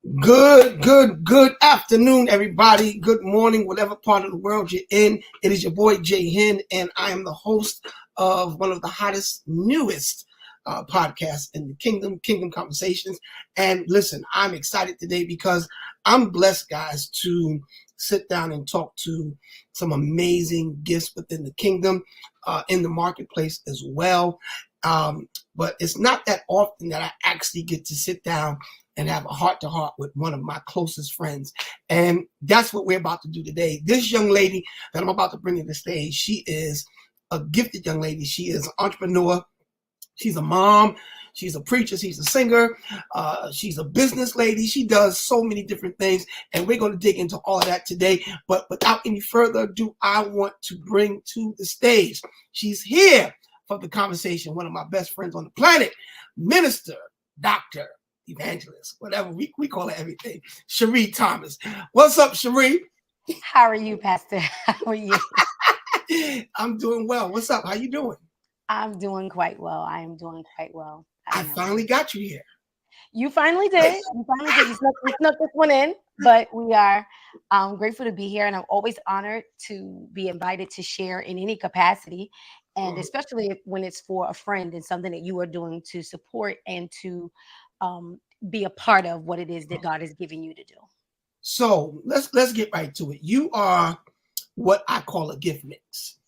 Good afternoon, everybody. Good morning, whatever part of the world you're in. It is your boy Jay Hen, and I am the host of one of the hottest, newest podcasts in the Kingdom Conversations. And listen, I'm excited today because I'm blessed, guys, to sit down and talk to some amazing gifts within the kingdom, in the marketplace as well. But it's not that often that I actually get to sit down and have a heart-to-heart with one of my closest friends. And that's what we're about to do today. This young lady that I'm about to bring to the stage, she is a gifted young lady. She is an entrepreneur. She's a mom. She's a preacher. She's a singer. She's a business lady. She does so many different things, and we're going to dig into all of that today. But without any further ado, I want to bring to the stage. She's here for the conversation, one of my best friends on the planet, minister, doctor, evangelist, whatever we call it, everything. Sheree Thomas. What's up, Sheree? How are you, Pastor? How are you? I'm doing well. What's up? How you doing? I'm doing quite well. I am doing quite well. I finally got you here. You finally did. You snuck this one in, but we are grateful to be here, and I'm always honored to be invited to share in any capacity, and especially when it's for a friend and something that you are doing to support and to be a part of what it is that God is giving you to do. So let's get right to it. You are what I call a gift mix.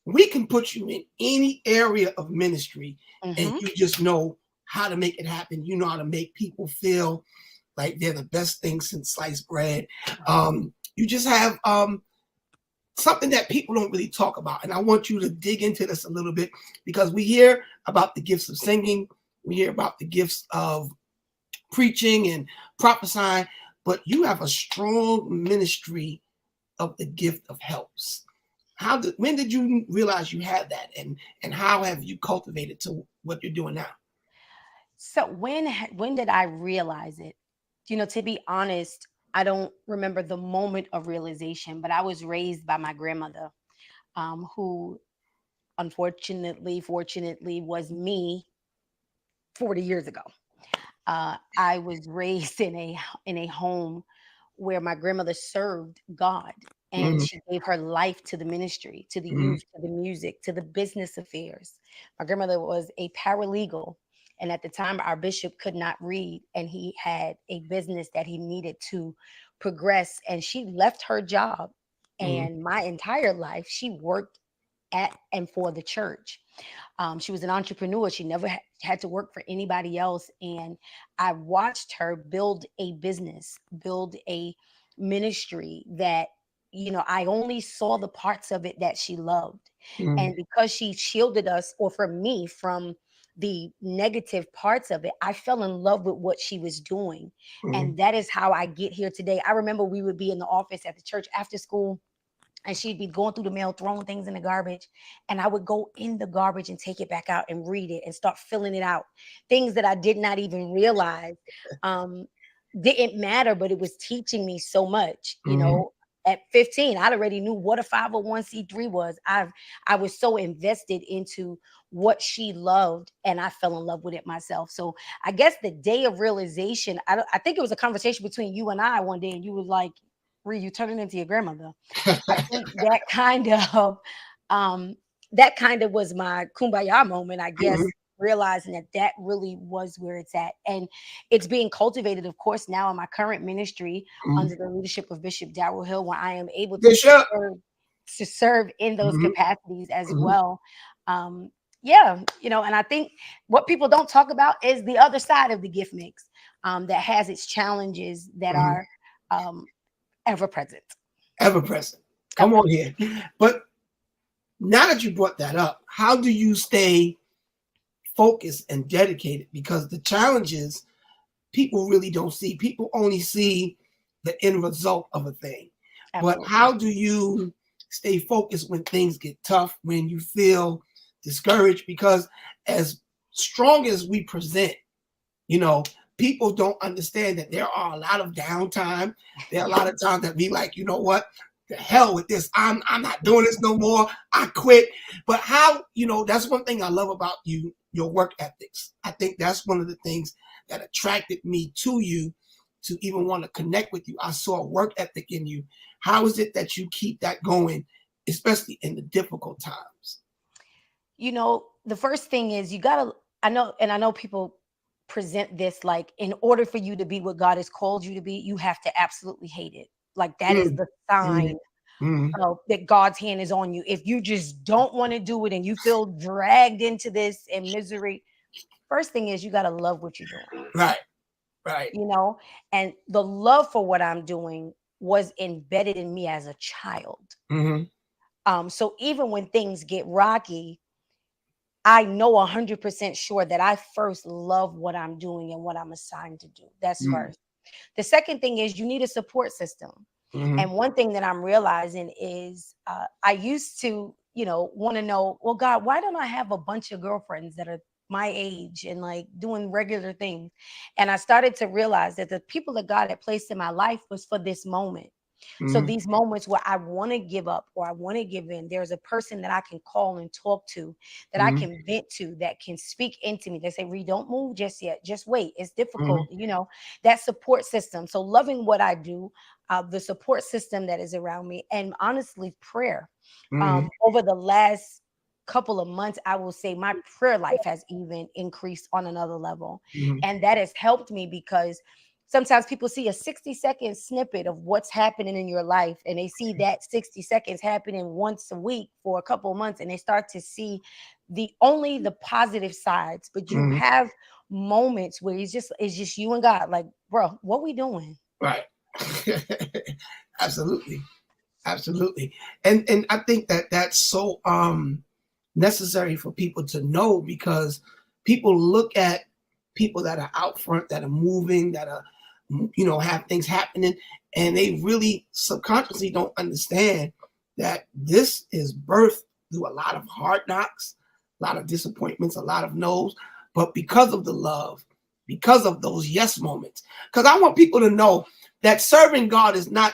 We can put you in any area of ministry, and you just know how to make it happen. You know how to make people feel like they're the best thing since sliced bread. You just have something that people don't really talk about. And I want you to dig into this a little bit, because we hear about the gifts of singing. We hear about the gifts of preaching and prophesying, but you have a strong ministry of the gift of helps. When did you realize you had that, and how have you cultivated to what you're doing now? So when did I realize it? To be honest, I don't remember the moment of realization, but I was raised by my grandmother, who fortunately was me 40 years ago. I was raised in a home where my grandmother served God, and she gave her life to the ministry, to the youth, to the music, to the business affairs. My grandmother was a paralegal, and at the time our bishop could not read, and he had a business that he needed to progress, and she left her job, and my entire life she worked at and for the church. She was an entrepreneur. She never had to work for anybody else. And I watched her build a business, build a ministry that, I only saw the parts of it that she loved. And because she shielded us, or for me, from the negative parts of it, I fell in love with what she was doing. And that is how I get here today. I remember we would be in the office at the church after school, and she'd be going through the mail, throwing things in the garbage. And I would go in the garbage and take it back out and read it and start filling it out. Things that I did not even realize didn't matter, but it was teaching me so much. At 15, I already knew what a 501c3 was. I was so invested into what she loved, and I fell in love with it myself. So I guess the day of realization, I think it was a conversation between you and I one day, and you were like, you turning into your grandmother. I think that kind of was my kumbaya moment, I guess, realizing that really was where it's at. And it's being cultivated, of course, now in my current ministry under the leadership of Bishop Darrell Hill, where I am able to serve in those capacities as well. And I think what people don't talk about is the other side of the gift mix, that has its challenges that are ever present. Come on here. But now that you brought that up, how do you stay focused and dedicated? Because the challenges people really don't see. People only see the end result of a thing. Absolutely. But how do you stay focused when things get tough, when you feel discouraged? Because as strong as we present, people don't understand that there are a lot of downtime. There are a lot of times that we like, you know what? The hell with this. I'm not doing this no more. I quit. But how, that's one thing I love about you. your work ethics. I think that's one of the things that attracted me to you to even want to connect with you. I saw a work ethic in you. How is it that you keep that going, especially in the difficult times? The first thing is you gotta, I know people present this like, in order for you to be what God has called you to be, you have to absolutely hate it. Like that is Mm, the mm, sign mm, that God's hand is on you. If you just don't want to do it and you feel dragged into this and misery, first thing is you got to love what you're doing, right, right. you know? And the love for what I'm doing was embedded in me as a child. Mm-hmm, So even when things get rocky, I know 100% sure that I first love what I'm doing and what I'm assigned to do. That's mm, first. The second thing is you need a support system. mm-hmm, And one thing that I'm realizing is I used to, want to know, well, God, why don't I have a bunch of girlfriends that are my age and like doing regular things? And I started to realize that the people that God had placed in my life was for this moment. So mm-hmm, these moments where I want to give up or I want to give in, there's a person that I can call and talk to, that I mm-hmm, can vent to, that can speak into me. They say, Ree, don't move just yet. Just wait. It's mm-hmm, difficult. That support system. So loving what I do, the support system that is around me, and honestly, prayer. mm-hmm, Over the last couple of months, I will say my prayer life has even increased on another level. mm-hmm, And that has helped me because sometimes people see a 60-second snippet of what's happening in your life, and they see that 60 seconds happening once a week for a couple of months, and they start to see the positive sides. But you mm-hmm. have moments where it's just you and God, like, bro, what we doing? Right. Absolutely. Absolutely. And I think that that's so necessary for people to know, because people look at people that are out front, that are moving, that are have things happening, and they really subconsciously don't understand that this is birthed through a lot of hard knocks, a lot of disappointments, a lot of no's, but because of the love, because of those yes moments. Because I want people to know that serving God is not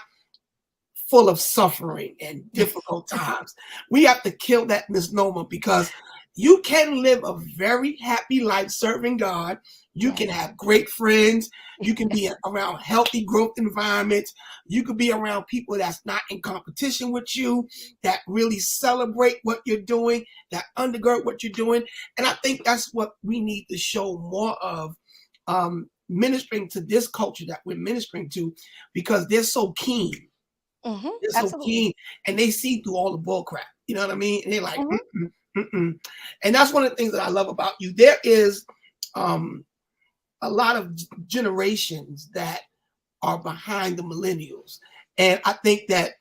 full of suffering and difficult times. We have to kill that misnomer, because you can live a very happy life serving God. You can Yes. have great friends. You can be around healthy growth environments. You could be around people that's not in competition with you, that really celebrate what you're doing, that undergird what you're doing. And I think that's what we need to show more of, ministering to this culture that we're ministering to, because they're so keen. They're so Absolutely. keen, and they see through all the bull crap. You know what I mean? And they're like, Hmm. mm-mm, mm-mm. And that's one of the things that I love about you. There is um, a lot of generations that are behind the millennials. And I think that,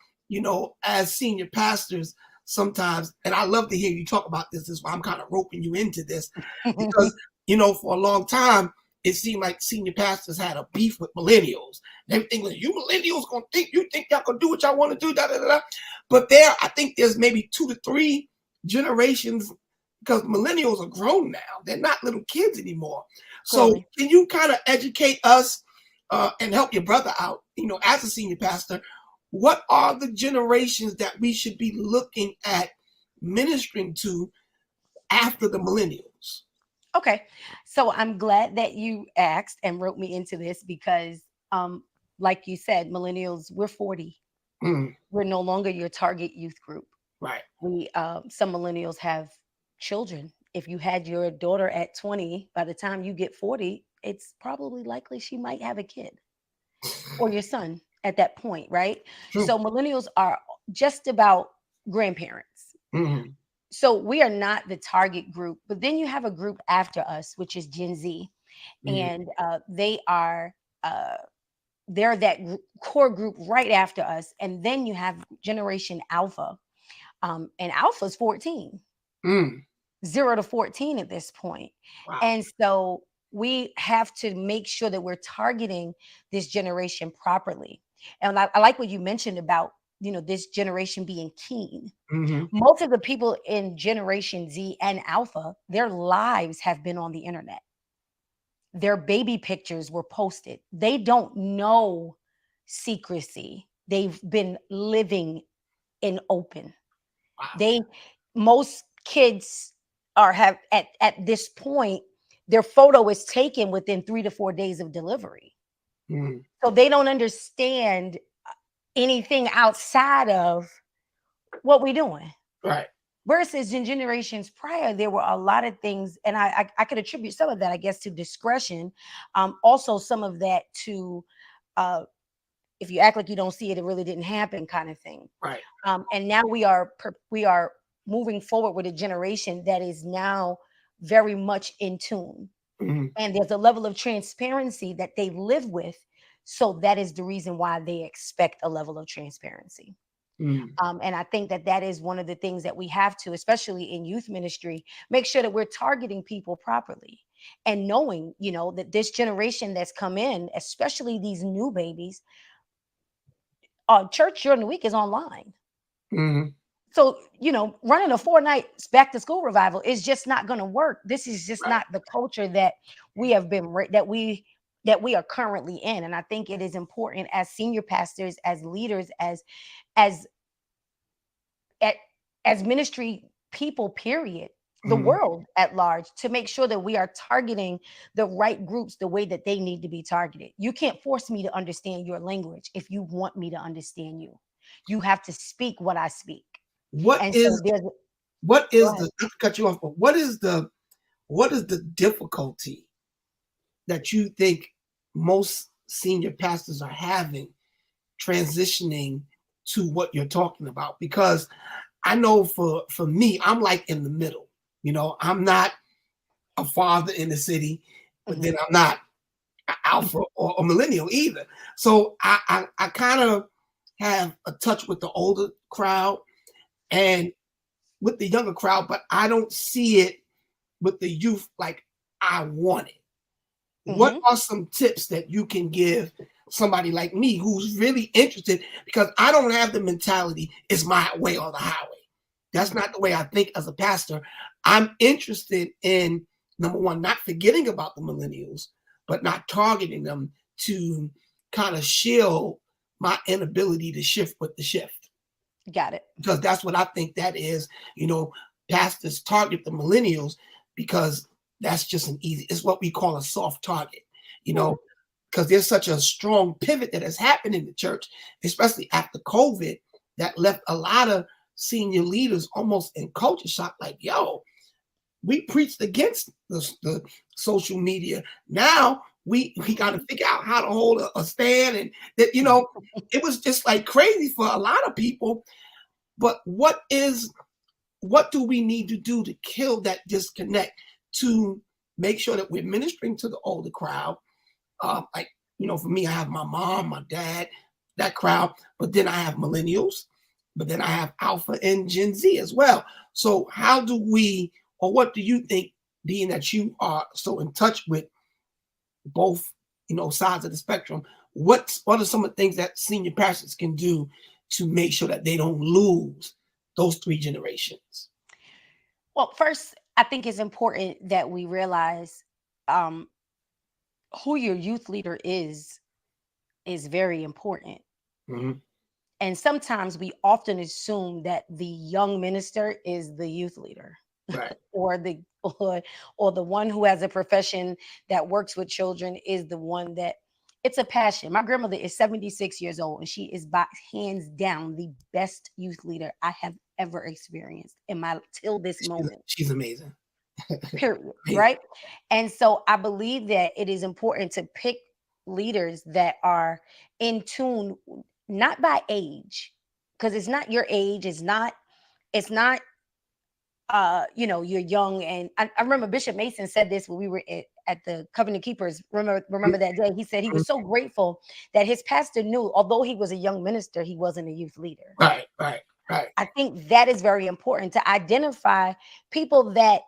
as senior pastors, sometimes, and I love to hear you talk about this, is why I'm kind of roping you into this, because, for a long time, it seemed like senior pastors had a beef with millennials. And everything was, you millennials gonna think y'all gonna do what y'all want to do, da, da, da, da. But I think there's maybe 2 to 3 generations, because millennials are grown now. They're not little kids anymore. So Clearly. can you kind of educate us and help your brother out, as a senior pastor? What are the generations that we should be looking at ministering to after the millennials? Okay. So I'm glad that you asked and wrote me into this because, um, like you said, millennials, we're 40. Mm, We're no longer your target youth group. right. Some millennials have children. If you had your daughter at 20, by the time you get 40, it's probably likely she might have a kid, or your son at that point, right? True. So millennials are just about grandparents. Mm, So we are not the target group, but then you have a group after us, which is Gen Z, mm, and uh, they're that core group right after us, and then you have Generation Alpha, and Alpha is 14, mm. 0 to 14 at this point. Wow. And so we have to make sure that we're targeting this generation properly. And I like what you mentioned about this generation being keen. Hmm. Most of the people in Generation Z and Alpha, their lives have been on the internet. Their baby pictures were posted. They don't know secrecy. They've been living in open. Wow. They Most kids are have at this point, their photo is taken within 3 to 4 days of delivery. Mm. So they don't understand anything outside of what we're doing. Right. Versus in generations prior, there were a lot of things, and I could attribute some of that, I guess, to discretion. Also, some of that to uh, if you act like you don't see it, it really didn't happen, kind of thing. Right. And now we are moving forward with a generation that is now very much in tune, Mm. and there's a level of transparency that they live with. So that is the reason why they expect a level of transparency. Mm. And I think that that is one of the things that we have to, especially in youth ministry, make sure that we're targeting people properly and knowing, that this generation that's come in, especially these new babies, church during the week is online. Mm. So, running a 4 night back to school revival is just not going to work. This is just Right. not the culture that we have been, that we are currently in. And I think it is important as senior pastors, as leaders, as at as ministry people, period, the Mm. world at large, to make sure that we are targeting the right groups the way that they need to be targeted. You can't force me to understand your language if you want me to understand you. You have to speak what I speak. What And so is there's what go is ahead. the not to cut you off, but what is the difficulty that you think most senior pastors are having transitioning to what you're talking about? Because I know for me, I'm like in the middle. I'm not a father in the city, but Mhm. then I'm not an alpha or a millennial either. So I kind of have a touch with the older crowd and with the younger crowd, but I don't see it with the youth like I want it. What Mhm. are some tips that you can give somebody like me who's really interested? Because I don't have the mentality, it's my way or the highway. That's Mhm. not the way I think as a pastor. I'm interested in, number one, not forgetting about the millennials, but not targeting them to kind of shield my inability to shift with the shift. Got it. Because that's what I think that is. You know, Pastors target the millennials because that's just it's what we call a soft target, you Mhm. know, because there's such a strong pivot that has happened in the church, especially after COVID, that left a lot of senior leaders almost in culture shock, like, yo, we preached against the social media. Now we got to Mhm. figure out how to hold a stand, and that it was just like crazy for a lot of people. But what do we need to do to kill that disconnect to make sure that we're ministering to the older crowd? Like, for me, I have my mom, my dad, that crowd, but then I have millennials, but then I have Alpha and Gen Z as well. So how do we, or what do you think, being that you are so in touch with both, sides of the spectrum, what are some of the things that senior pastors can do to make sure that they don't lose those three generations? Well, first, I think it's important that we realize um, who your youth leader is very important. Mhm. And sometimes we often assume that the young minister is the youth leader, Right. or or the one who has a profession that works with children is the one that it's a passion. My grandmother is 76 years old, and she is by hands down the best youth leader I have ever experienced in my till this She's moment. she's amazing. Period. Amazing. Right? And so I believe that it is important to pick leaders that are in tune, not by age, because it's not your age, it's not you're young. And I remember Bishop Mason said this when we were at the Covenant Keepers. Remember that day? He said he Mhm. was so grateful that his pastor knew, although he was a young minister, he wasn't a youth leader. Right, right, right. I think that is very important, to identify people that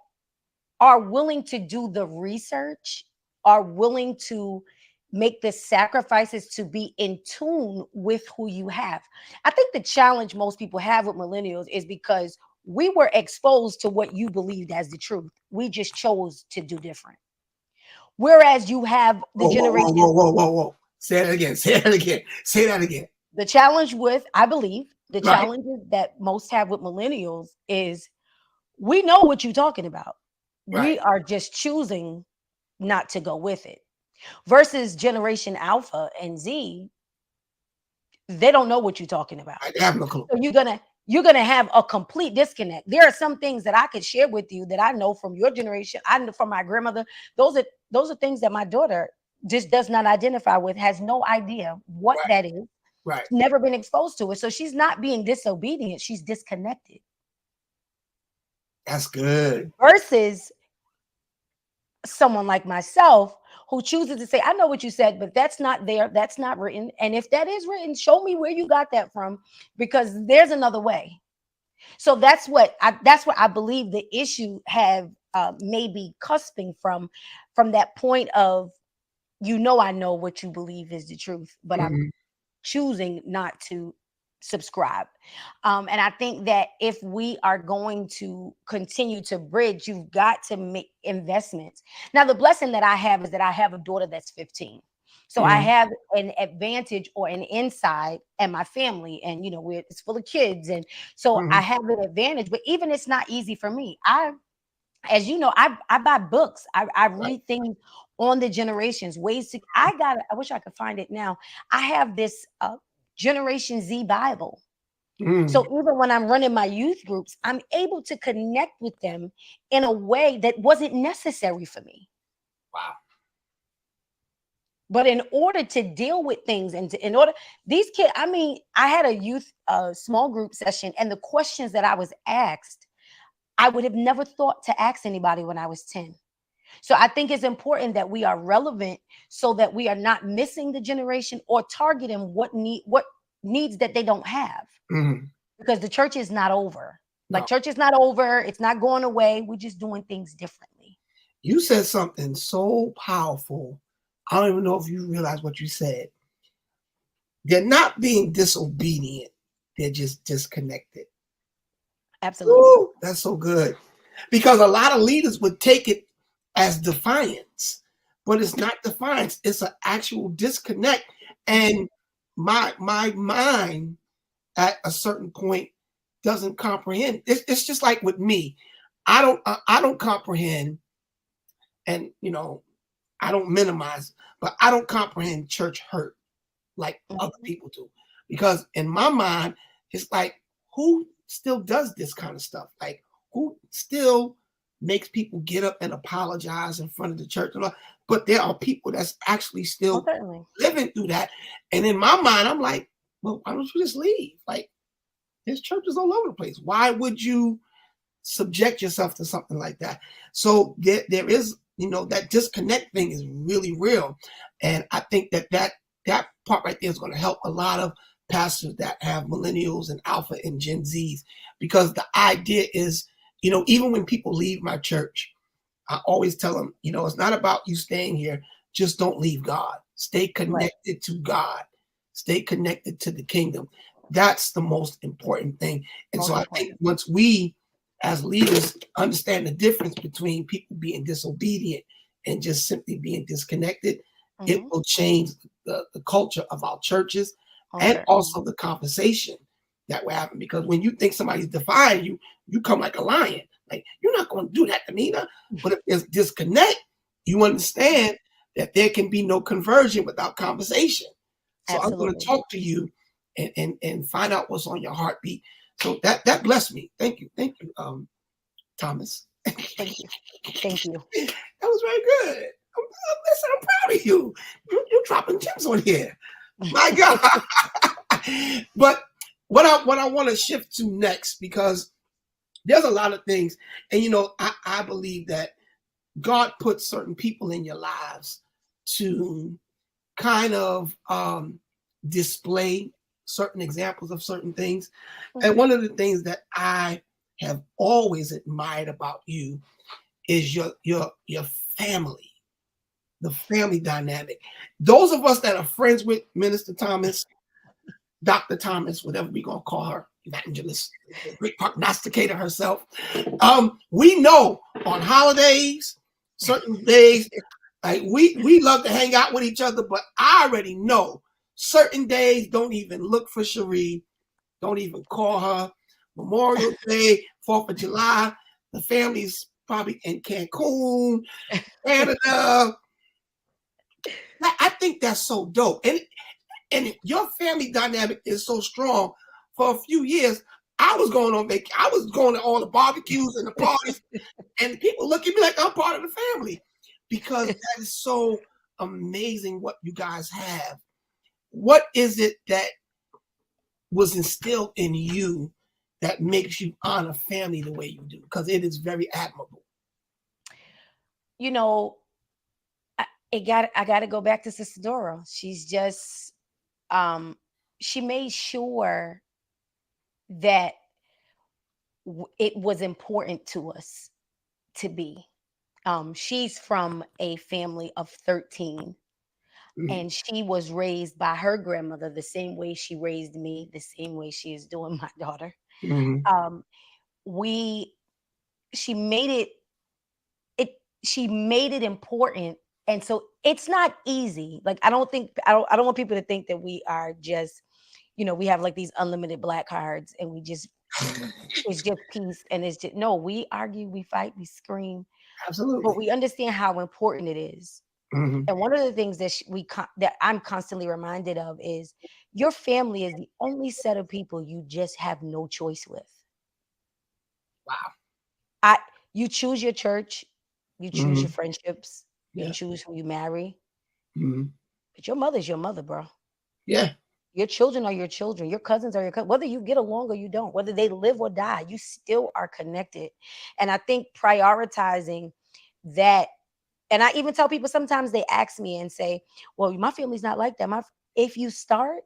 are willing to do the research, are willing to make the sacrifices to be in tune with who you have. I think the challenge most people have with millennials is because we were exposed to what you believed as the truth. We just chose to do different. Whereas you have the Whoa, whoa, whoa, generation, whoa, whoa, whoa, whoa. Say that again. Say that again. Say that again. the challenge with, I believe, the Right. challenges that most have with millennials is We know what you're talking about. Right. We are just choosing not to go with it. Versus Generation Alpha and Z, they don't know what you're talking about. I have no clue. So you're gonna have a complete disconnect. There are some things that I could share with you that I know from your generation. I know from my grandmother. Those are things that my daughter just does not identify with, has no idea what Right. that is, Right. never been exposed to it. So she's not being disobedient, she's disconnected. That's good. Versus someone like myself who chooses to say, I know what you said, but that's not there, that's not written. And if that is written, show me where you got that from, because there's another way. So that's what I believe the issue have maybe cusping from that point of, I know what you believe is the truth, but I'm Mhm. choosing not to subscribe. And I think that if we are going to continue to bridge, you've got to make investments. Now, the blessing that I have is that I have a daughter that's 15. So I Mhm. have an advantage or an inside and my family, and it's full of kids. And so I Mhm. have an advantage, but even it's not easy for me. As you know, I buy books. I Right. read things on the generations, ways to I wish I could find it now. I have this Generation Z Bible. So Mhm. even when I'm running my youth groups, I'm able to connect with them in a way that wasn't necessary for me. Wow. But in order to deal with things and in order, these kids, I mean, I had a youth small group session, and the questions that I was asked, I would have never thought to ask anybody when I was 10. So I think it's important that we are relevant so that we are not missing the generation or targeting what needs that they don't have, Mhm. because the church is not over. Like, No, church is not over. It's not going away. We're just doing things differently. you said something so powerful. I don't even know if you realize what you said. They're not being disobedient. They're just disconnected. Absolutely. Ooh, that's so good. Because a lot of leaders would take it as defiance, but it's not defiance. It's an actual disconnect. Mhm. And my mind at a certain point doesn't comprehend. It's just like with me. I don't comprehend, and I don't minimize, but I don't comprehend church hurt like other Mhm. people do. Because in my mind, it's like, who still does this kind of stuff? Like, who still makes people get up and apologize in front of the church? But there are people that's actually Most still certainly. living through that. And in my mind, I'm like, well, why don't you just leave? Like, there's churches all over the place. Why would you subject yourself to something like that? So there is, that disconnect thing is really real. And I think that part right there is going to help a lot of pastors that have millennials and alpha and Gen Zs, because the idea is, even when people leave my church, I always tell them, it's not about you staying here. Just don't leave God. Stay Right. connected to God. Stay connected to the kingdom. That's the most important thing. And so Most I think important. once we as leaders understand the difference between people being disobedient and just simply being disconnected, it Hmm. will change the culture of our churches Most and certainly. also the conversation that will happen. Because when you think somebody's defying you, you come like a lion. Like, you're not going to do that to me. Now. But if there's disconnect, you understand that there can be no conversion without conversation. So I'm going to Absolutely. talk to you and find out what's on your heartbeat. So that blessed me. Thank you, Thomas. Thank you. Thank you. That was very good. Listen, I'm proud of you. You're dropping gems on here. My God. But what I want to shift to next, because there's a lot of things, and I believe that God put certain people in your lives to kind of display certain examples of certain things. And Hmm. one of the things that I have always admired about you is your family, the family dynamic. Those of us that are friends with Minister Thomas, Dr. Thomas, whatever we're gonna call her, evangelist, the great prognosticator herself. We know on holidays, certain days, like we love to hang out with each other, but I already know certain days don't even look for Sheree, don't even call her. Memorial Day, 4th of July, the family's probably in Cancun, Canada. I think that's so dope. And your family dynamic is so strong. For a few years, I was going on vacation. I was going to all the barbecues and the parties, and people look at me like I'm part of the family because that is so amazing what you guys have. What is it that was instilled in you that makes you honor family the way you do? Because it is very admirable. You know, I got to go back to Sister Dora. She's just she made sure that it was important to us to be. She's from a family of 13, and she was raised by her grandmother the same way she raised me, the same way she is doing my daughter. Um, we she made it important, and so it's not easy. Like I don't want people to think that we are just, we have like these unlimited black cards and we just it's just peace, and it's just no, we argue, we fight, we scream, Absolutely. but we understand how important it is. And one of the things that that I'm constantly reminded of is your family is the only set of people you just have no choice with. Wow. You choose your church, you choose your friendships, you choose who you marry. But your mother's your mother, bro. Yeah. Your children are your children. Your cousins are your cousins. Whether you get along or you don't, whether they live or die, you still are connected. And I think prioritizing that, and I even tell people sometimes they ask me and say, well, my family's not like that. If you start,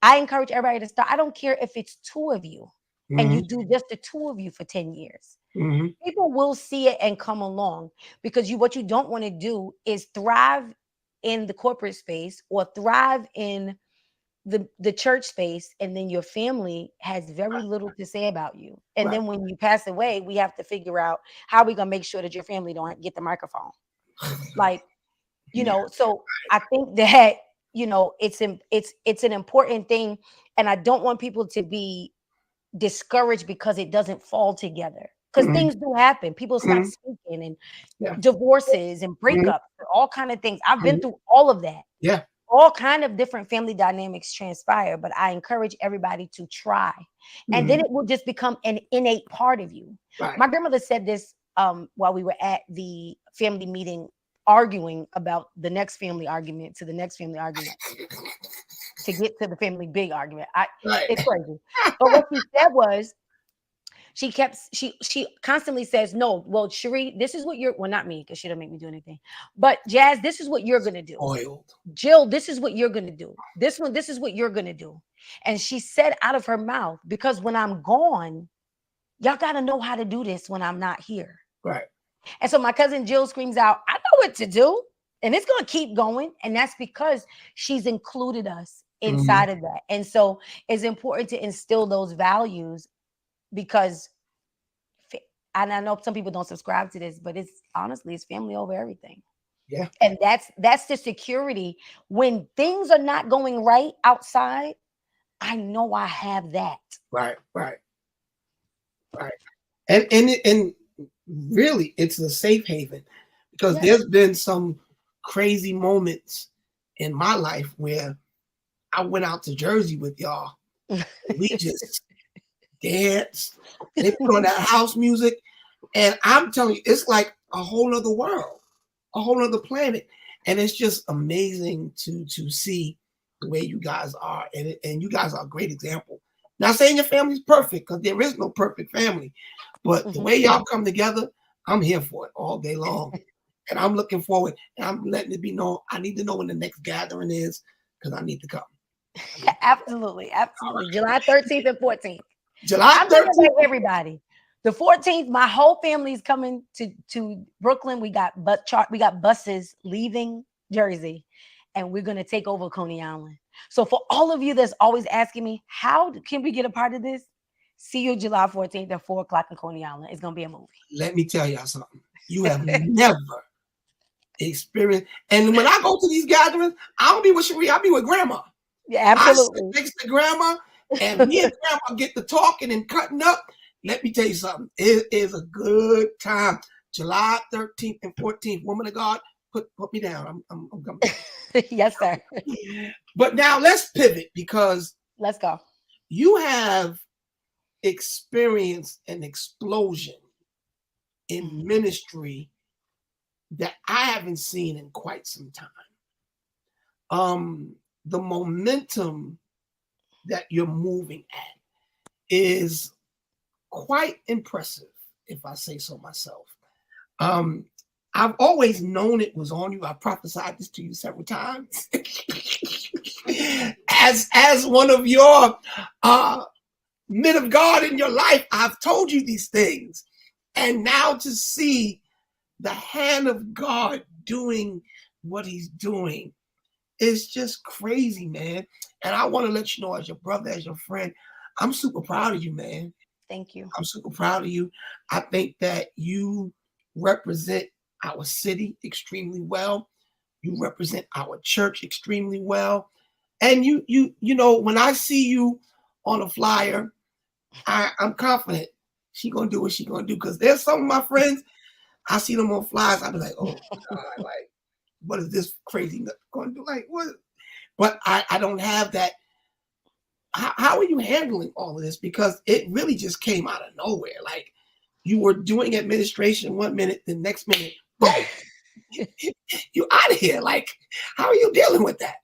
I encourage everybody to start. I don't care if it's two of you and you do just the two of you for 10 years. People will see it and come along, because what you don't want to do is thrive in the corporate space or thrive in the church space, and then your family has very little to say about you. And then when you pass away, we have to figure out how we're gonna make sure that your family don't get the microphone. Like, so I think that it's an important thing, and I don't want people to be discouraged because it doesn't fall together, because things do happen. People stop speaking, and divorces and breakups, all kind of things. I've been through all of that. Yeah. All kind of different family dynamics transpire, but I encourage everybody to try, and then it will just become an innate part of you. My grandmother said this while we were at the family meeting, arguing about the next family argument to the next family argument to get to the family big argument. It's crazy. But what she said was, she constantly says, no, well, Sheree, this is what not me, because she don't make me do anything, but Jazz, this is what you're going to do. Oiled. Jill, this is what you're going to do. This is what you're going to do. And she said out of her mouth, because when I'm gone, y'all got to know how to do this when I'm not here. Right. And so my cousin Jill screams out, I know what to do. And it's going to keep going. And that's because she's included us inside of that. And so it's important to instill those values, because, and I know some people don't subscribe to this, but it's family over everything. Yeah. And that's the security. When things are not going right outside, I know I have that. Right. And really, it's a safe haven, because there's been some crazy moments in my life where I went out to Jersey with y'all. We just danced. They put on that house music, and I'm telling you, it's like a whole other world, a whole other planet, and it's just amazing to see the way you guys are, and you guys are a great example. Not saying your family's perfect, because there is no perfect family, but the way y'all come together, I'm here for it all day long, and I'm looking forward, and I'm letting it be known. I need to know when the next gathering is, because I need to come. Absolutely. Right. July 13th and 14th. July 13th. Everybody. The 14th, my whole family's coming to Brooklyn. We got buses leaving Jersey, and we're going to take over Coney Island. So for all of you that's always asking me, how can we get a part of this? See you July 14th at 4:00 in Coney Island. It's going to be a movie. Let me tell y'all something. You have never experienced. And when I go to these gatherings, I don't be with Sheree. I'll be with Grandma. Yeah, absolutely. I sit next to Grandma, and me and Grandma get to talking and cutting up. let me tell you something. It is a good time. July 13th and 14th, woman of God, put me down. I'm coming. Yes, sir. But now let's pivot, because Let's go. you have experienced an explosion in ministry that I haven't seen in quite some time. The momentum that you're moving at is quite impressive, if I say so myself. I've always known it was on you. I prophesied this to you several times. as one of your men of God in your life, I've told you these things. And now to see the hand of God doing what he's doing is just crazy, man. And I want to let you know, as your brother, as your friend, I'm super proud of you, man. Thank you. I'm super proud of you. I think that you represent our city extremely well. You represent our church extremely well. And you know, when I see you on a flyer, I'm confident she's gonna do what she's gonna do. Because there's some of my friends, I see them on flyers, I be like, oh God, like, what is this crazy nut gonna do? Like, what? But I don't have that. How are you handling all of this? Because it really just came out of nowhere. Like, you were doing administration one minute, the next minute, boom, you out of here. Like, how are you dealing with that?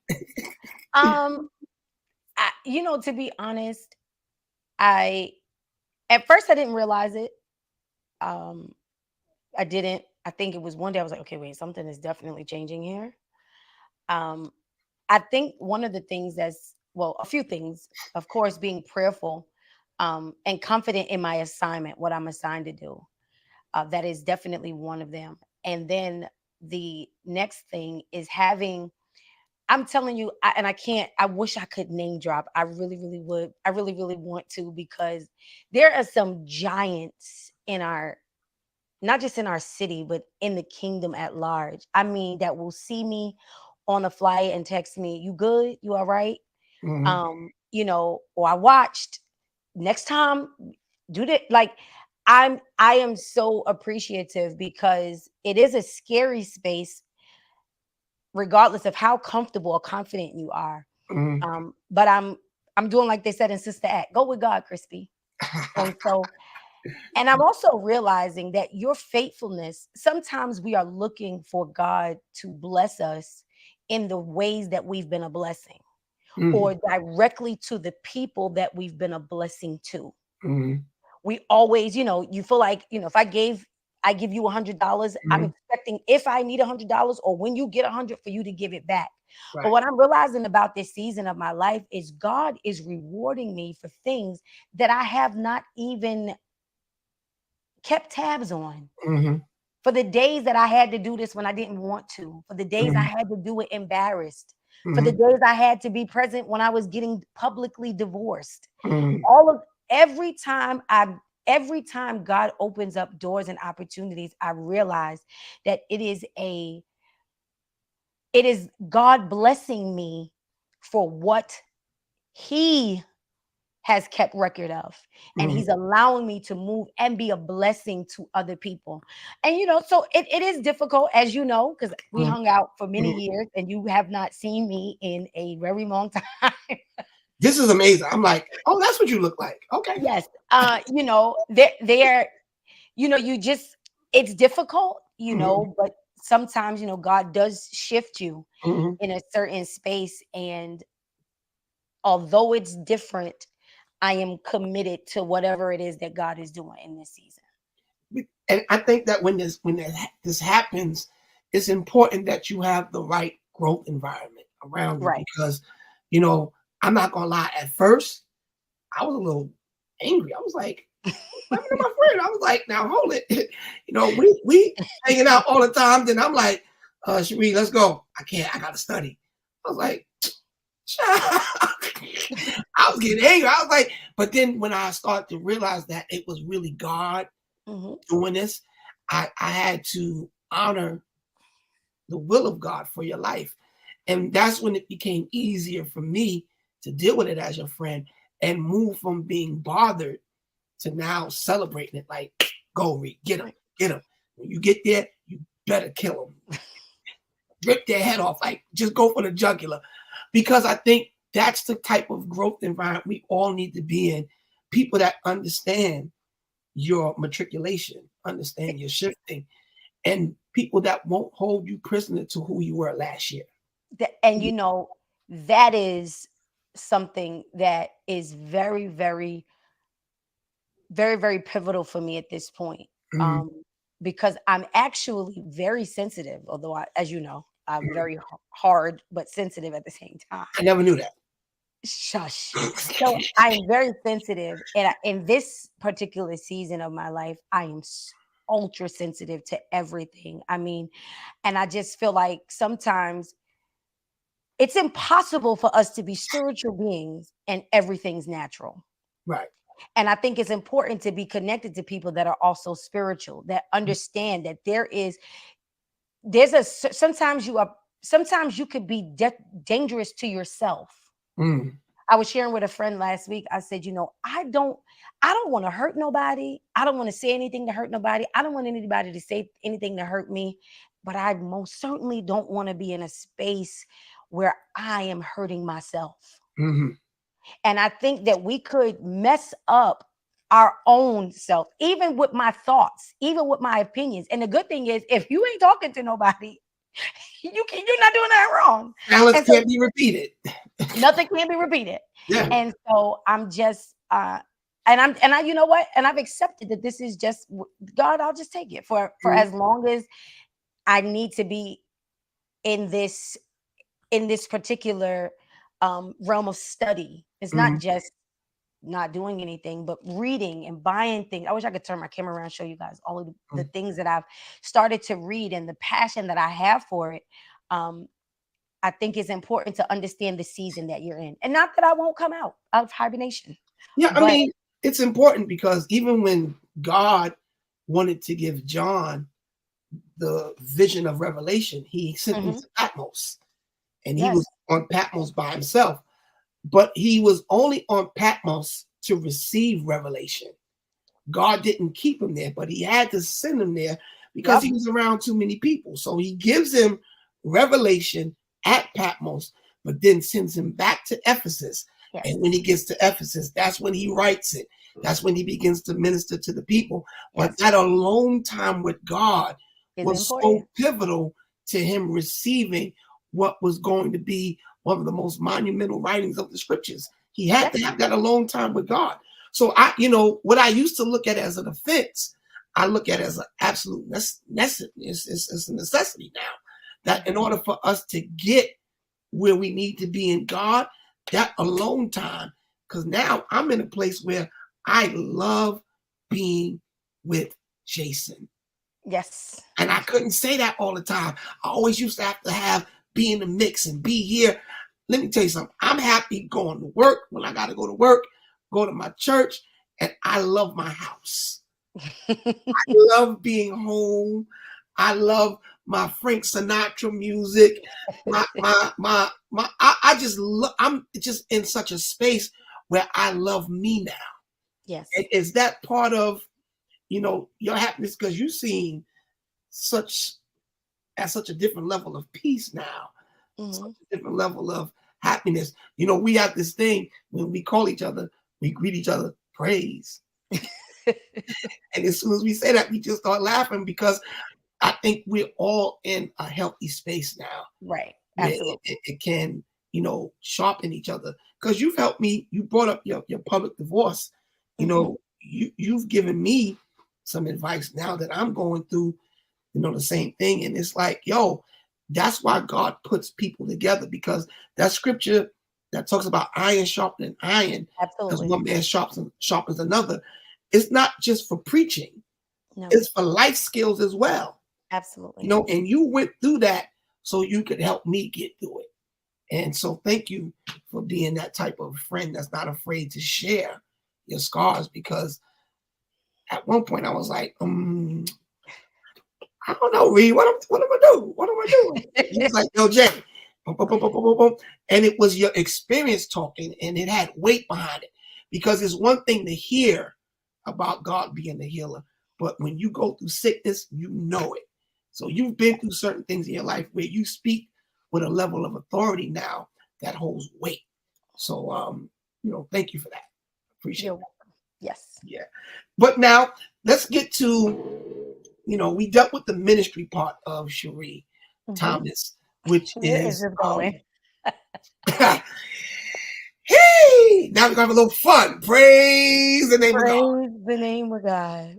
To be honest, at first I didn't realize it. I didn't. I think it was one day I was like, okay, wait, something is definitely changing here. I think one of the things a few things, of course, being prayerful and confident in my assignment, what I'm assigned to do. That is definitely one of them. And then the next thing is I'm telling you, I wish I could name drop. I really, really would. I really, really want to, because there are some giants not just in our city, but in the kingdom at large. I mean, that will see me on a flight and text me, "You good? You all right?" Mm-hmm. Or I watched, next time, do that. Like, I am so appreciative, because it is a scary space, regardless of how comfortable or confident you are. Mm-hmm. But I'm doing like they said in Sister Act, go with God, Crispy. And so, and I'm also realizing that your faithfulness, sometimes we are looking for God to bless us in the ways that we've been a blessing, Mm-hmm. or directly to the people that we've been a blessing to. Mm-hmm. We always, you feel like, if I give you $100, I'm Mm-hmm. expecting, if I need $100, or when you get 100, for you to give it back. But Right. what I'm realizing about this season of my life is God is rewarding me for things that I have not even kept tabs on. Mm-hmm. For the days that I had to do this when I didn't want to, for the days I Mm-hmm. had to do it embarrassed, for the Mm-hmm. days I had to be present when I was getting publicly divorced. Mm-hmm. All of every time I every time God opens up doors and opportunities, I realize that it is God blessing me for what he has kept record of, and Mm-hmm. he's allowing me to move and be a blessing to other people. And so it is difficult, as you know, because we hung out for many Mm-hmm. years and you have not seen me in a very long time. This is amazing. I'm like, oh, that's what you look like. Okay. Yes. They're you just, it's difficult, Mm-hmm. but sometimes, God does shift you Mm-hmm. in a certain space. And although it's different, I am committed to whatever it is that God is doing in this season. And I think that this happens, it's important that you have the right growth environment around you, Right. because, you know, I'm not gonna lie. At first, I was a little angry. I was like, "What happened to my friend?" I was like, "Now hold it." We hanging out all the time. Then I'm like, "Sheree, let's go." I can't. I gotta study. I was like, I was getting angry. I was like, but then when I started to realize that it was really God Mhm. doing this, I had to honor the will of God for your life. And that's when it became easier for me to deal with it as your friend and move from being bothered to now celebrating it like, go Reed, get him. When you get there, you better kill them. Rip their head off, like just go for the jugular. Because I think that's the type of growth environment we all need to be in. People that understand your matriculation, understand your shifting, and people that won't hold you prisoner to who you were last year. And that is something that is very, very, very, very pivotal for me at this point. Mhm. Because I'm actually very sensitive, although as you know, I'm Mhm. very hard but sensitive at the same time. I never knew that. Shush. So I'm very sensitive, and in this particular season of my life, I am ultra sensitive to everything. I mean, and I just feel like sometimes it's impossible for us to be spiritual beings and everything's natural. Right. And I think it's important to be connected to people that are also spiritual, that understand that sometimes you could be dangerous to yourself. Mm. I was sharing with a friend last week. I said, I don't want to hurt nobody. I don't want to say anything to hurt nobody. I don't want anybody to say anything to hurt me. But I most certainly don't want to be in a space where I am hurting myself. Mm-hmm. And I think that we could mess up our own self, even with my thoughts, even with my opinions. And the good thing is, if you ain't talking to nobody, you're not doing that wrong. Balance can't be repeated. Nothing can be repeated. Yeah. And so I'm just you know what? And I've accepted that this is just God. I'll just take it for as long as I need to be in this particular realm of study. It's not just not doing anything, but reading and buying things. I wish I could turn my camera around and show you guys all of the things that I've started to read and the passion that I have for it. I think it's important to understand the season that you're in. And not that I won't come out of hibernation. Yeah, I mean, it's important because even when God wanted to give John the vision of Revelation, he sent him to Patmos. And he was on Patmos by himself. But he was only on Patmos to receive revelation. God didn't keep him there, but he had to send him there because he was around too many people. So he gives him revelation at Patmos, but then sends him back to Ephesus. Yes. And when he gets to Ephesus, that's when he writes it. That's when he begins to minister to the people. But that alone time with God was so pivotal to him receiving what was going to be one of the most monumental writings of the scriptures. He had to have that alone time with God. So what I used to look at as an offense, I look at as an absolute necessity. It's a necessity now that in order for us to get where we need to be in God, that alone time, because now I'm in a place where I love being with Jason. Yes. And I couldn't say that all the time. I always used to have be in the mix and be here. Let me tell you something. I'm happy going to work when I got to go to work, go to my church, and I love my house. I love being home. I love my Frank Sinatra music. I just love, I'm just in such a space where I love me now. Yes. And is that part of, your happiness? Because you seem at such a different level of peace now, such a different level of happiness. We have this thing when we call each other, we greet each other, praise. And as soon as we say that, we just start laughing because I think we're all in a healthy space now. Right. Absolutely. It can, sharpen each other. Because you've helped me, you brought up your public divorce. You've given me some advice now that I'm going through, the same thing. And it's like, that's why God puts people together, because that scripture that talks about iron sharpening iron, as one man sharpens another, it's not just for preaching. No. It's for life skills as well. Absolutely. And you went through that so you could help me get through it. And so thank you for being that type of friend that's not afraid to share your scars, because at one point I was like, I don't know, Reed, what am I doing? What am I doing? He was like, yo, Jay, boom, boom, boom, boom, boom, boom. And it was your experience talking, and it had weight behind it, because it's one thing to hear about God being the healer. But when you go through sickness, you know it. So you've been through certain things in your life where you speak with a level of authority now that holds weight. So, thank you for that. Appreciate You're that. welcome. Yes. Yeah. But now let's get to, we dealt with the ministry part of Sheree Mm-hmm. Thomas, which Where is is, this going? hey, now we're going to have a little fun. Praise the name of God. Praise the name of God.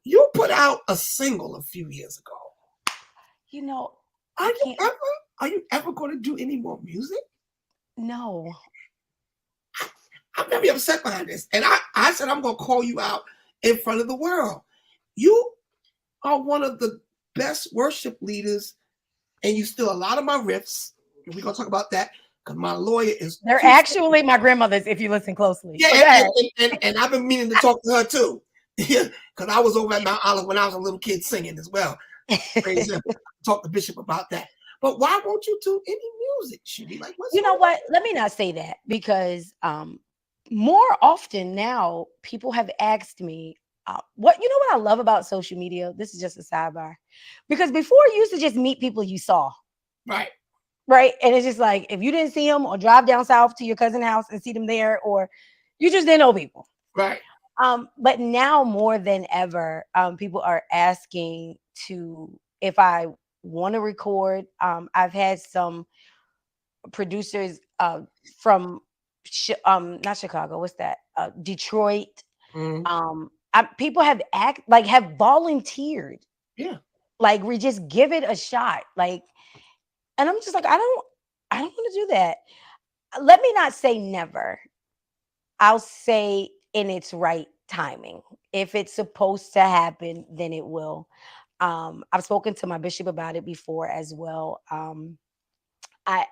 You put out a single a few years ago. You know, Are I you can't. ever, are you ever going to do any more music? No. I'm very upset behind this. And I said, I'm going to call you out in front of the world. You are one of the best worship leaders, and you steal a lot of my riffs. And we're going to talk about that because my lawyer is They're too. actually my grandmother's, if you listen closely. Yeah, Okay. and I've been meaning to talk to her too. Because I was over at Mount Olive when I was a little kid singing as well. Praise him. Talk to Bishop about that. But why won't you do any music, Sheree? Like, what's You know going what? Let me not say that because more often now people have asked me what I love about social media. This is just a sidebar because before you used to just meet people you saw, on? Right. right? And it's just like if you didn't see them or drive down south to your cousin's house and see them there, or you just didn't know people. Right. But now more than ever, people are asking to if I want to record. I've had some producers from not Chicago, what's that? Detroit. Mm-hmm. People have volunteered. Yeah. Like we just give it a shot. Like, and I'm just like, I don't want to do that. Let me not say never. I'll say in its right timing. If it's supposed to happen, then it will. I've spoken to my bishop about it before as well. I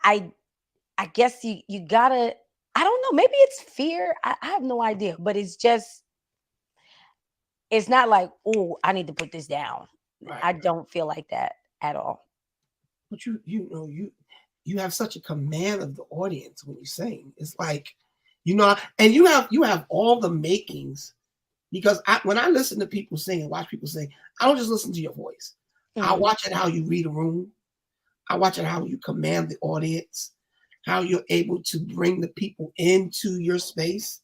I I guess you gotta. I don't know. Maybe it's fear. I have no idea. But it's not like, oh, I need to put this down. Right. I don't feel like that at all. But you have such a command of the audience when you sing. It's like, and you have all the makings because when I listen to people sing and watch people sing, I don't just listen to your voice. I Mhm. watch it how you read a room. I watch it how you command the audience, how you're able to bring the people into your space.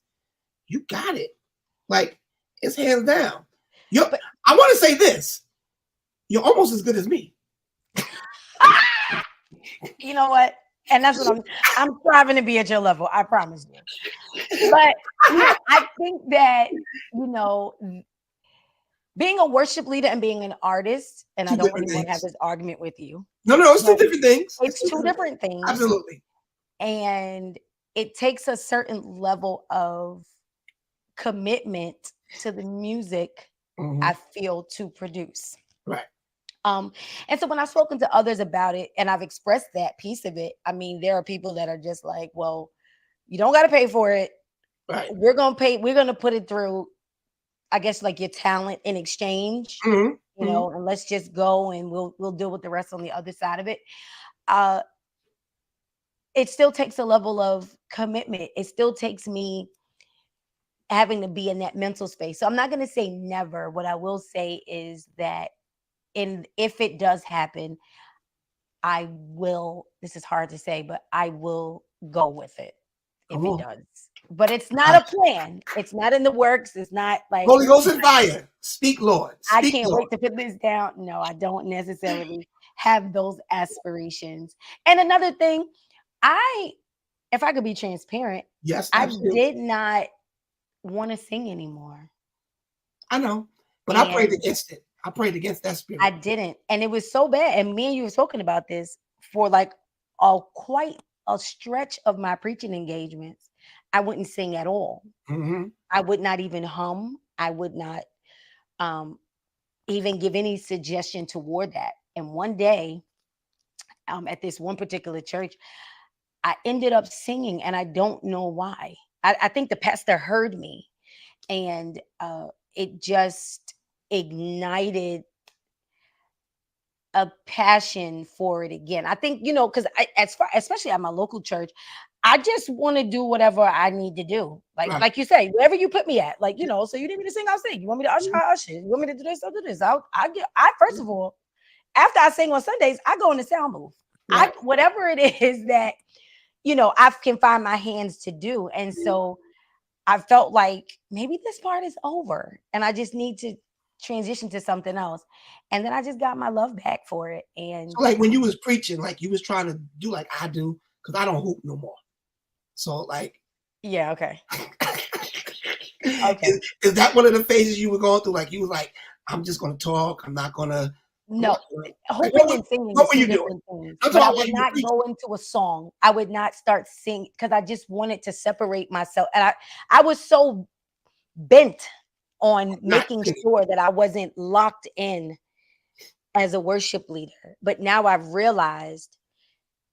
You got it. Like it's hands down. But I want to say this. You're almost as good as me. you know what? And that's what I'm striving to be at your level. I promise you. But I think that you know being a worship leader and being an artist, and I Two don't different really want to have things. this argument with you, No, it's two but different things. It's it's two two different things. different things, Absolutely. and it takes a certain level of commitment to the music Mm-hmm. I feel to produce. Right. And so when I've spoken to others about it and I've expressed that piece of it, I mean, there are people that are just like, well, you don't got to pay for it. Right. We're going to put it through, I guess, like your talent in exchange, Mm-hmm. Mm-hmm. and let's just go and we'll deal with the rest on the other side of it. Uh, it still takes a level of commitment. It still takes me having to be in that mental space. So I'm not going to say never. What I will say is that if it does happen, I will. This is hard to say, but I will go with it if Come it on. does. But it's not I, a plan. It's not in the works. It's not like Holy Ghost and fire. Speak, Lord. I Speak, can't Lord. wait to put this down. No, I don't necessarily have those aspirations. And another thing, if I could be transparent, Yes, I absolutely. did not want to sing anymore. I know. But I prayed And against it. I prayed against that I spirit. didn't. And it was so bad. And me and you have spoken about this for like quite a stretch of my preaching engagements. I wouldn't sing at all. Mm-hmm. I would not even hum. I would not um, even give any suggestion toward that. And one day, at this one particular church, I ended up singing, and I don't know why. I think the pastor heard me, and it just ignited a passion for it again. I think, because as far, especially at my local church, I just want to do whatever I need to do. Right. Like you say, wherever you put me at, like, so you need me to sing, I'll sing. You want me to usher, Mhm. I'll usher. You want me to do this, I'll do this. I first of all, after I sing on Sundays, I go in the sound booth. Right. Whatever it is that, I can find my hands to do. And so I felt like maybe this part is over and I just need to transition to something else. And then I just got my love back for it. And So like when you was preaching, like you was trying to do like I do, because I don't hoop no more. So like yeah, okay. is that one of the phases you were going through? Like you was like, I'm just gonna talk, I'm not gonna No, like hoping and singing what is were two you doing? different things. I'm But talking I about would while you were not preaching. go into a song. I would not start singing because I just wanted to separate myself. And I was so bent on Not making singing. sure that I wasn't locked in as a worship leader. But now I've realized